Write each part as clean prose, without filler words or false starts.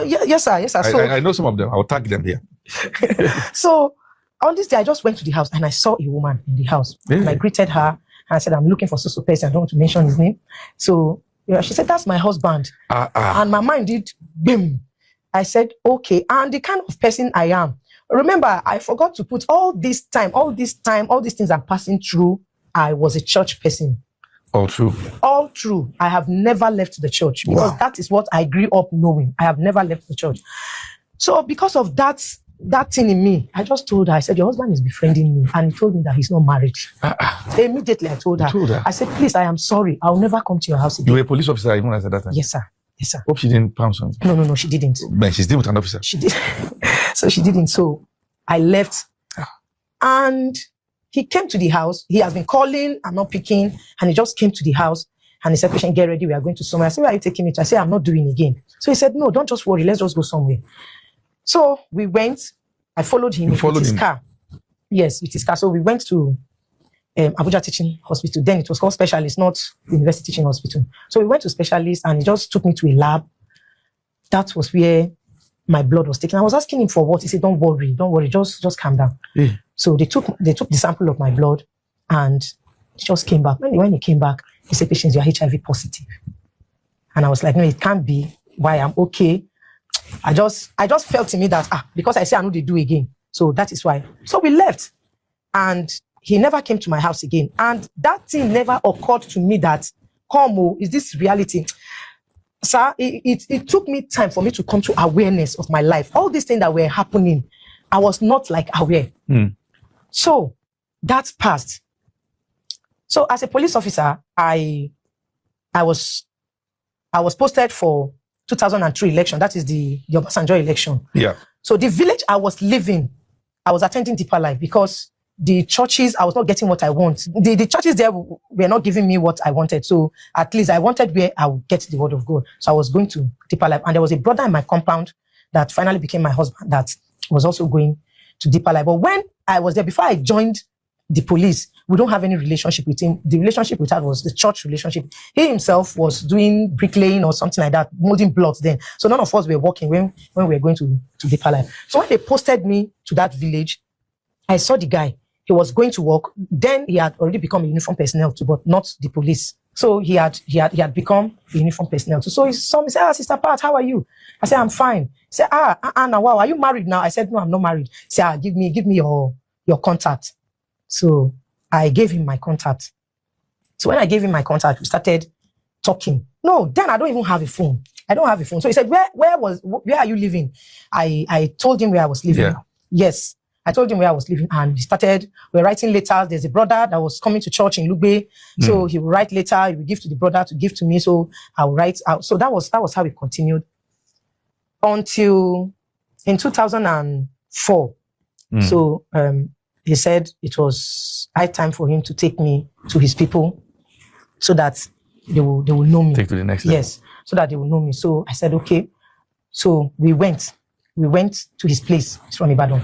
Yes, sir. Yes, sir. So I know some of them. I'll tag them here. So on this day, I just went to the house and I saw a woman in the house. Yeah. And I greeted her and I said, I'm looking for so person. I don't want to mention his name. So she said, that's my husband. And my mind did boom. I said, okay. And the kind of person I am. Remember, I forgot to put all these things I'm passing through. I was a church person. All true. All true. I have never left the church because that is what I grew up knowing. I have never left the church. So because of that thing in me, I just told her, I said, your husband is befriending me. And he told me that he's not married. Immediately I told her. I said, please, I am sorry. I'll never come to your house again. You were a police officer even at that time? Yes, sir. Yes, sir. Hope she didn't pounce on you. No, she didn't. Man, she's dealing with an officer. She did. So she didn't. So I left. And he came to the house. He has been calling. I'm not picking. And he just came to the house. And he said, patient, get ready. We are going to somewhere. I said, where are you taking me to? I said, I'm not doing it again. So he said, no, don't just worry. Let's just go somewhere. So we went. I followed him with his car. Yes, with his car. So we went to Abuja Teaching Hospital. Then it was called Specialist, not University Teaching Hospital. So we went to Specialist and he just took me to a lab. That was where my blood was taken. I was asking him for what. He said, don't worry, just calm down. Yeah. So they took the sample of my blood and it just came back. When he came back, he said, patient, you are HIV positive. And I was like, no, it can't be. Why? I'm okay. I just felt in me that, because I say I know they do again. So that is why. So we left. And he never came to my house again. And that thing never occurred to me that, is this reality? Sir, it took me time for me to come to awareness of my life. All these things that were happening, I was not like aware. So that passed. So as a police officer, I was posted for 2003 election. That is the Obasanjo election. Yeah. So the village I was living, I was attending Deeper Life because the churches, I was not getting what I want. The churches there were not giving me what I wanted. So at least I wanted where I would get the word of God. So I was going to Deeper Life. And there was a brother in my compound that finally became my husband that was also going to Deeper Life. But when I was there, before I joined the police, we don't have any relationship with him. The relationship we had was the church relationship. He himself was doing bricklaying or something like that, molding blocks then. So none of us were working when we were going to Deeper Life. So when they posted me to that village, I saw the guy. He was going to work. Then he had already become a uniform personnel too, but not the police. So he had become a uniform personnel too. So he saw me, said, Sister Pat, how are you? I said, I'm fine. He said, now, wow, are you married now? I said, no, I'm not married. He said, give me your contact. So I gave him my contact. So when I gave him my contact, we started talking. No, then I don't even have a phone. I don't have a phone. So he said, where are you living? I told him where I was living. Yeah. Yes. I told him where I was living and we're writing letters. There's a brother that was coming to church in Lugbe. So he will write letter, he will give to the brother to give to me. So I will write out. So that was how it continued until in 2004. So, he said it was high time for him to take me to his people so that they will know me. Take to the next level. Yes, so that they will know me. So I said, okay. So we went to his place. He's from Ibadan.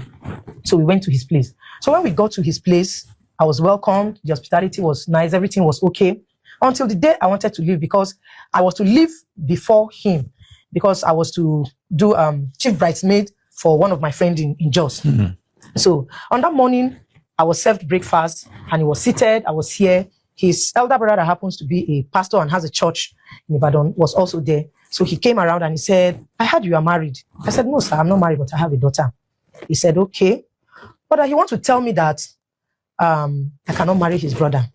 So we went to his place. So when we got to his place, I was welcomed. The hospitality was nice. Everything was okay. Until the day I wanted to leave because I was to leave before him because I was to do chief bridesmaid for one of my friends in Jos. So on that morning, I was served breakfast and he was seated. I was here. His elder brother that happens to be a pastor and has a church in Ibadan was also there. So he came around and he said, I heard you are married. I said, no, sir, I'm not married, but I have a daughter. He said, okay. But he wants to tell me that I cannot marry his brother.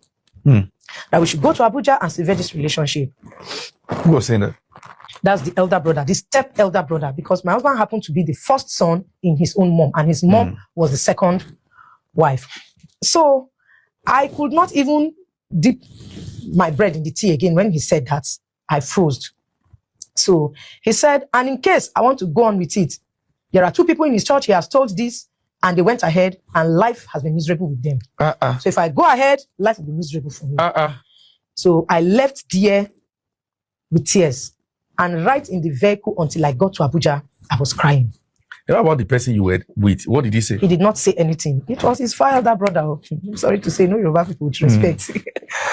That we should go to Abuja and sever this relationship. Who was saying that? That's the elder brother, the step elder brother, because my husband happened to be the first son in his own mom, and his mom was the second wife. So I could not even dip my bread in the tea again. When he said that, I froze. So he said, and in case I want to go on with it, there are two people in his church, he has told this, and they went ahead, and life has been miserable with them. So if I go ahead, life will be miserable for me. So I left there with tears. And right in the vehicle until I got to Abuja, I was crying. You know about the person you were with? What did he say? He did not say anything. It was his father brother. I'm sorry to say, no Yoruba people with respect.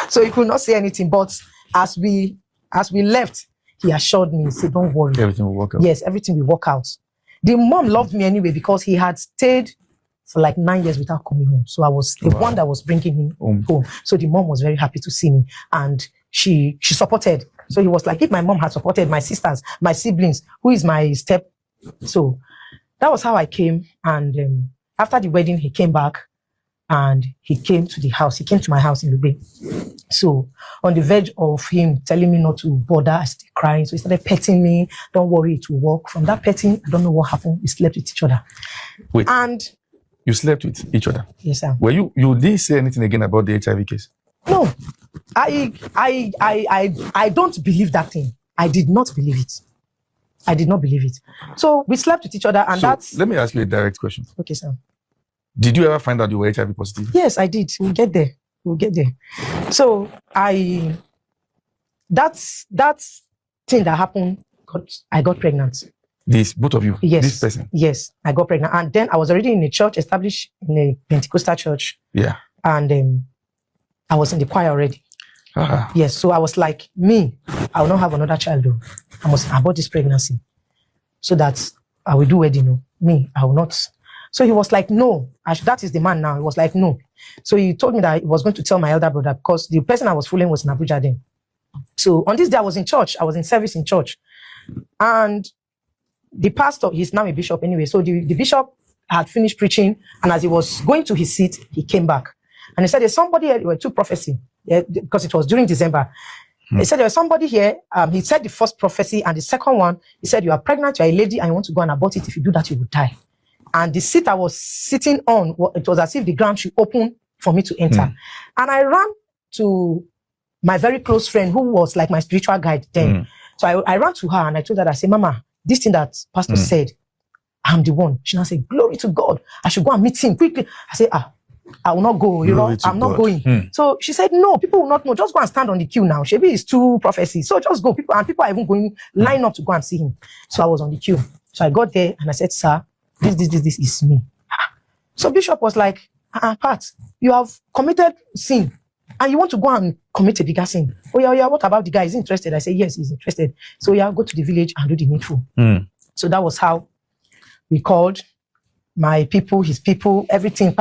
So he could not say anything. But as we left, he assured me, he said, don't worry. Everything will work out. Yes, everything will work out. The mom loved me anyway because he had stayed for like 9 years without coming home. So I was the one that was bringing him home. So the mom was very happy to see me, and she supported. So he was like, if my mom had supported my sisters, my siblings, who is my step. So that was how I came. And after the wedding, he came back and he came to the house. He came to my house in Lube. So on the verge of him telling me not to bother, I started crying. So he started petting me. Don't worry, it will work. From that petting, I don't know what happened. We slept with each other. Wait. And you slept with each other? Yes, sir. Well, you didn't say anything again about the HIV case? No. I don't believe that thing. I did not believe it. I did not believe it. So we slept with each other, and that's... Let me ask you a direct question. Okay, sir. Did you ever find out you were HIV positive? Yes, I did. We'll get there. So that's thing that happened, I got pregnant. This, both of you? Yes. This person? Yes, I got pregnant. And then I was already in a church, established in a Pentecostal church. Yeah. And I was in the choir already. Yes, so I was like, I will not have another child though. I must abort this pregnancy so that I will do wedding. I will not. So he was like, no, that is the man now. He was like, no. So he told me that he was going to tell my elder brother because the person I was fooling was in Abuja then. So on this day I was in church. I was in service in church. And the pastor, he's now a bishop anyway. So the bishop had finished preaching. And as he was going to his seat, he came back. And he said, there's somebody here, there were two prophecy, because it was during December. He said, there's somebody here. He said the first prophecy, and the second one, he said, you are pregnant, you're a lady, and you want to go and abort it. If you do that, you will die. And the seat I was sitting on, it was as if the ground should open for me to enter. And I ran to my very close friend, who was like my spiritual guide then. So I ran to her and I told her, I said, Mama, this thing that pastor said, I'm the one. She now said, glory to God. I should go and meet him quickly. I said, I will not go, I'm not going. So she said, no, people will not know. Just go and stand on the queue now. Shebi is two prophecies. So just go. People are even going line up to go and see him. So I was on the queue. So I got there and I said, sir, this is me. So Bishop was like, Pat, you have committed sin and you want to go and commit a bigger sin. Oh yeah, what about the guy? Is he interested? I said, yes, he's interested. So yeah, go to the village and do the needful. So that was how we called my people, his people, everything,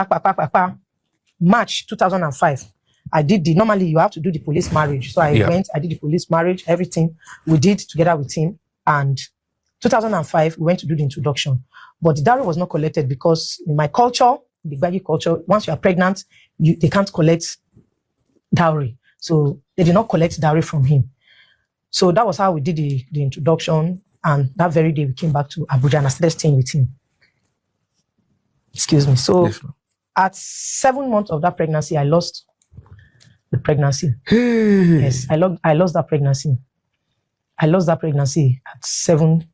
March 2005. I did normally you have to do the police marriage. So I went, I did the police marriage, everything we did together with him. And 2005, we went to do the introduction. But the dowry was not collected because in my culture, the Gbagi culture, once you are pregnant, they can't collect dowry. So they did not collect dowry from him. So that was how we did the introduction. And that very day we came back to Abuja and I started staying with him. Excuse me. So at 7 months of that pregnancy, I lost the pregnancy. Yes, I lost that pregnancy. I lost that pregnancy at seven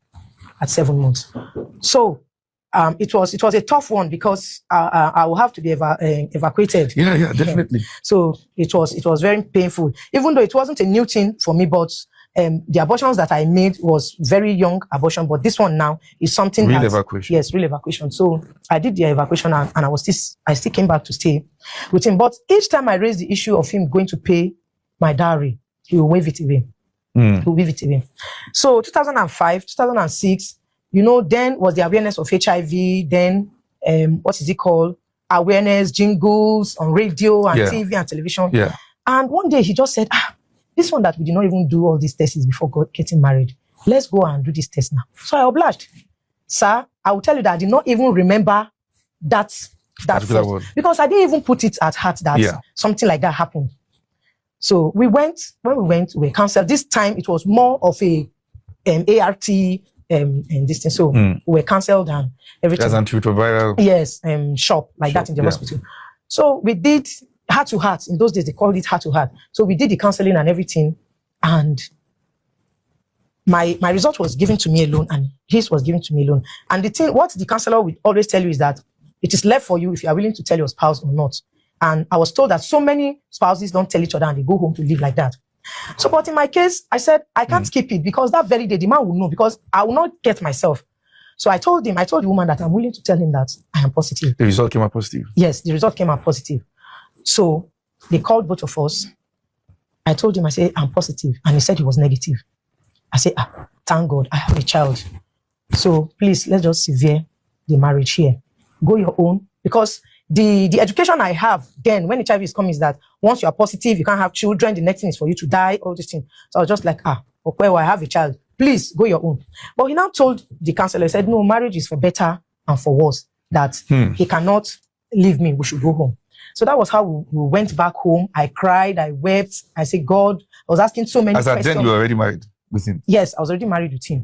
months. So it was a tough one because I will have to be evacuated. Yeah, definitely. So it was very painful, even though it wasn't a new thing for me, but the abortions that I made was very young abortion, but this one now is something real evacuation. Yes, real evacuation. So I did the evacuation and I still came back to stay with him. But each time I raised the issue of him going to pay my dowry, he will waive it away. He will waive it away. So 2005, 2006, then was the awareness of HIV. Then what is it called? Awareness, jingles on radio and TV and television. Yeah. And one day he just said, this one that we did not even do all these tests before getting married. Let's go and do this test now. So I obliged. Sir, I will tell you that I did not even remember that word. Because I didn't even put it at heart that something like that happened. So when we went, we were counseled. This time it was more of a ART and this thing. So we were counseled and everything. As antiretroviral. Yes, shop like that in the hospital. So we did heart to heart. In those days, they called it heart to heart. So we did the counseling and everything. And my result was given to me alone and his was given to me alone. And the thing, what the counselor would always tell you is that it is left for you if you are willing to tell your spouse or not. And I was told that so many spouses don't tell each other and they go home to live like that. So, but in my case, I said, I can't keep it because that very day, the man will know because I will not get myself. So I told the woman that I'm willing to tell him that I am positive. The result came out positive? Yes, the result came out positive. So they called both of us. I told him, I said, I'm positive. And he said he was negative. I say, thank God, I have a child. So please, let's just sever the marriage here. Go your own. Because the education I have then when HIV is coming is that once you are positive, you can't have children. The next thing is for you to die, all these things. So I was just like, okay, well, I have a child. Please go your own. But he now told the counselor, he said, no, marriage is for better and for worse. That he cannot leave me. We should go home. So that was how we went back home. I cried, I wept. I said, God, I was asking so many questions. Then you were already married with him? Yes, I was already married with him.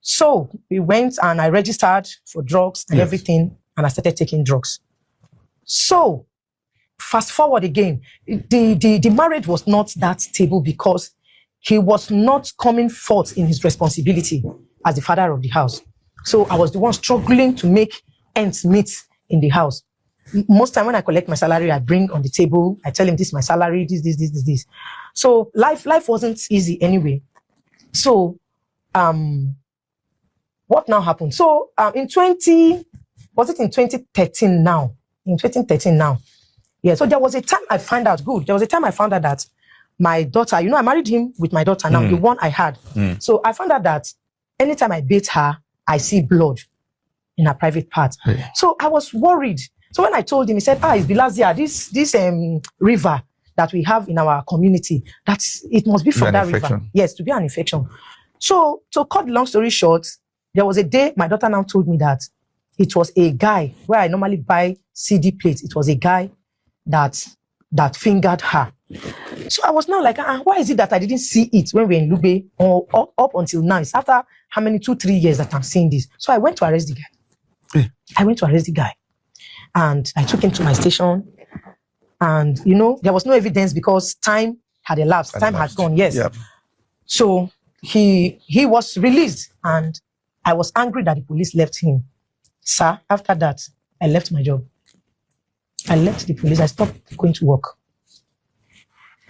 So we went and I registered for drugs and everything, and I started taking drugs. So fast forward again, the marriage was not that stable because he was not coming forth in his responsibility as the father of the house. So I was the one struggling to make ends meet in the house. Most time when I collect my salary, I bring on the table, I tell him this is my salary, this. So life wasn't easy anyway. So what now happened? So in 2013 now? In 2013 now. Yeah, so there was a time I found out, that my daughter, I married him with my daughter now, the one I had. So I found out that anytime I bathe her, I see blood in her private part. Hey. So I was worried. So when I told him, he said, it's bilharzia, this river that we have in our community, it must be from that river. Yes, to be an infection. So to cut the long story short, there was a day my daughter now told me that it was a guy where I normally buy CD plates. It was a guy that fingered her. So I was now like, why is it that I didn't see it when we were in Lube or up until now? It's after how many 2-3 years that I'm seeing this. So I went to arrest the guy. And I took him to my station. And, there was no evidence because time had elapsed. Time had gone, yes. Yep. So he was released and I was angry that the police left him. Sir, after that, I left my job. I left the police. I stopped going to work.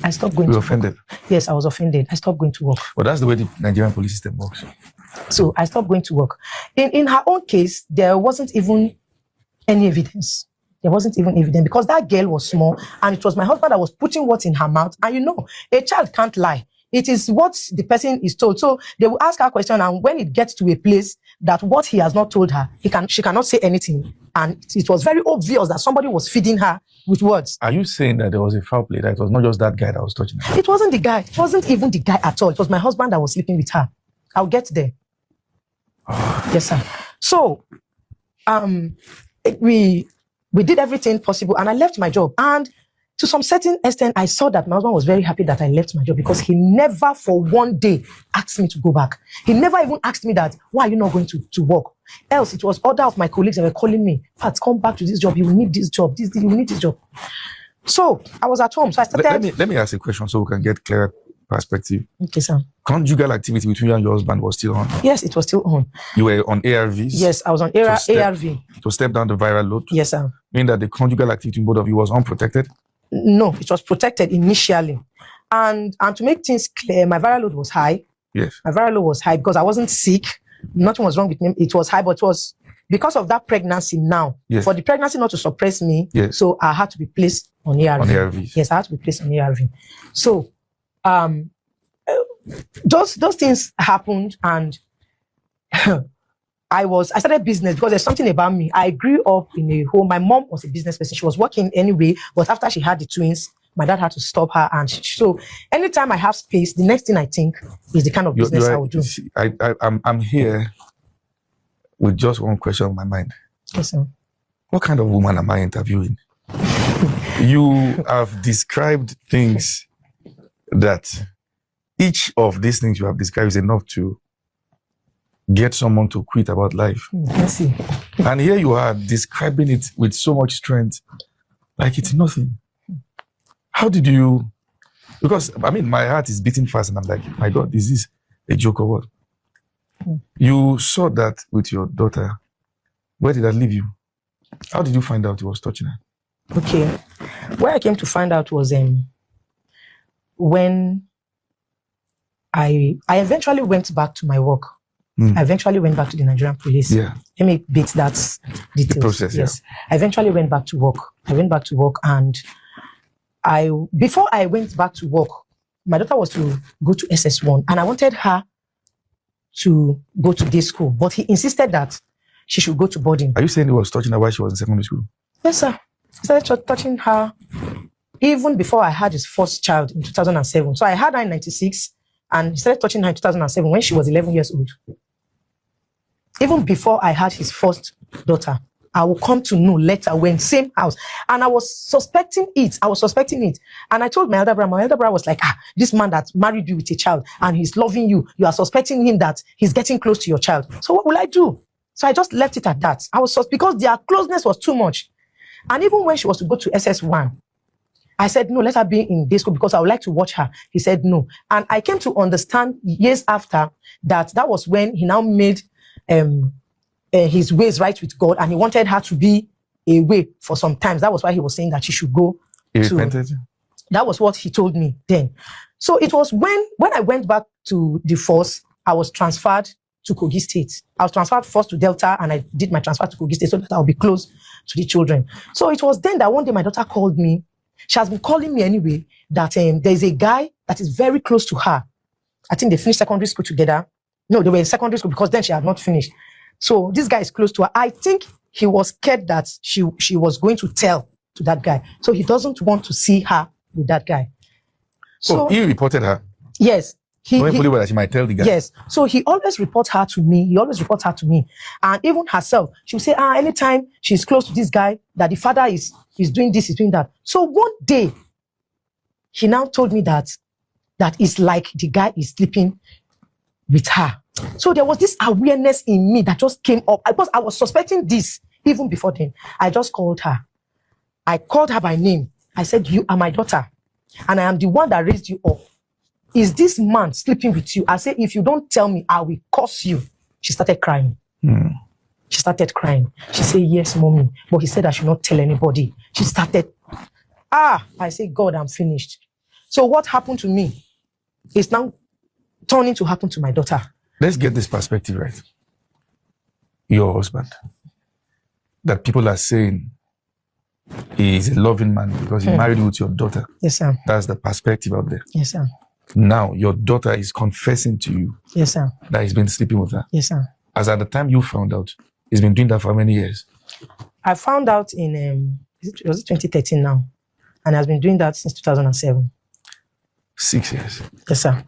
I stopped going to work. You were offended? Yes, I was offended. I stopped going to work. Well, that's the way the Nigerian police system works. So I stopped going to work. In her own case, there wasn't even any evidence. There wasn't even evidence because that girl was small and it was my husband that was putting words in her mouth. And a child can't lie. It is what the person is told. So they will ask her a question, and when it gets to a place that what he has not told her, she cannot say anything. And it was very obvious that somebody was feeding her with words. Are you saying that there was a foul play, that it was not just that guy that was touching her? It wasn't the guy. It wasn't even the guy at all. It was my husband that was sleeping with her. I'll get there. Yes, sir. So we did everything possible and I left my job. And to some certain extent, I saw that my husband was very happy that I left my job because he never for one day asked me to go back. He never even asked me that, why are you not going to work? Else, it was other of my colleagues that were calling me, Pat, come back to this job. You will need this job. You will need this job. So I was at home. So I started. Let me ask a question so we can get clearer perspective. Okay, sir. Conjugal activity between you and your husband was still on? Yes, it was still on. You were on ARVs? Yes, I was on ARV. To step down the viral load? Yes, sir. Meaning that the conjugal activity in both of you was unprotected? No, it was protected initially. And to make things clear, my viral load was high. Yes. My viral load was high because I wasn't sick. Nothing was wrong with me. It was high, but it was because of that pregnancy now. Yes. For the pregnancy not to suppress me, yes. So I had to be placed on ARV. On ARVs. Yes, I had to be placed on ARV. So those things happened, and I started business because there's something about me. I grew up in a home. My mom was a business person. She was working anyway, but after she had the twins, my dad had to stop her. And so anytime I have space, the next thing I think is the kind of business I would do. I'm here with just one question on my mind. Yes, sir. What kind of woman am I interviewing? You have described things that each of these things you have described is enough to get someone to quit about life. Let's see. And here you are describing it with so much strength, like it's nothing. How did you? Because my heart is beating fast, and I'm like, my God, is this a joke or what? You saw that with your daughter. Where did that leave you? How did you find out he was touching her? Okay, where I came to find out was when I eventually went back to my work. I eventually went back to the Nigerian police. Yeah. Let me beat that details. The process, yes. Yeah. I eventually went back to work. And before I went back to work, my daughter was to go to SS1 and I wanted her to go to day school, but he insisted that she should go to boarding. Are you saying he was touching her while she was in secondary school? Yes, sir. He started touching her even before I had his first child in 2007. So I had her in 96, and he started touching her in 2007 when she was 11 years old. Even before I had his first daughter, I will come to know later when same house. And I was suspecting it. And I told my elder brother was like, this man that married you with a child and he's loving you, you are suspecting him that he's getting close to your child. So what will I do? So I just left it at that. Because their closeness was too much. And even when she was to go to SS1, I said, no, let her be in day school because I would like to watch her. He said no. And I came to understand years after that was when he now made his ways right with God, and he wanted her to be away for some time. That was why he was saying that she should go. He repented? That was what he told me then. So it was when I went back to the force, I was transferred to Kogi State. I was transferred first to Delta, and I did my transfer to Kogi State so that I'll be close to the children. So it was then that one day my daughter called me. She has been calling me anyway, that there's a guy that is very close to her. I think they finished secondary school together. No, they were in secondary school because then she had not finished. So this guy is close to her. I think he was scared that she was going to tell to that guy. So he doesn't want to see her with that guy. So he reported her? Yes. Knowing fully well that she might tell the guy? Yes. So he always reports her to me. And even herself, she'll say, anytime she's close to this guy, that the father is doing this, is doing that. So one day, he now told me that it's like the guy is sleeping with her. So there was this awareness in me that just came up. Because I was suspecting this even before then. I just called her. I called her by name. I said, you are my daughter, and I am the one that raised you up. Is this man sleeping with you? I said, if you don't tell me, I will curse you. She started crying. She started crying. She said, yes, mommy. But he said I should not tell anybody. She started, I said, God, I'm finished. So what happened to me is now turning to happen to my daughter. Let's get this perspective right. Your husband, that people are saying he is a loving man because he married you with your daughter. Yes, sir. That's the perspective out there. Yes, sir. Now, your daughter is confessing to you. Yes, sir. That he's been sleeping with her. Yes, sir. As at the time you found out, he's been doing that for many years. I found out in, was it 2013 now? And has been doing that since 2007. 6 years. Yes, sir.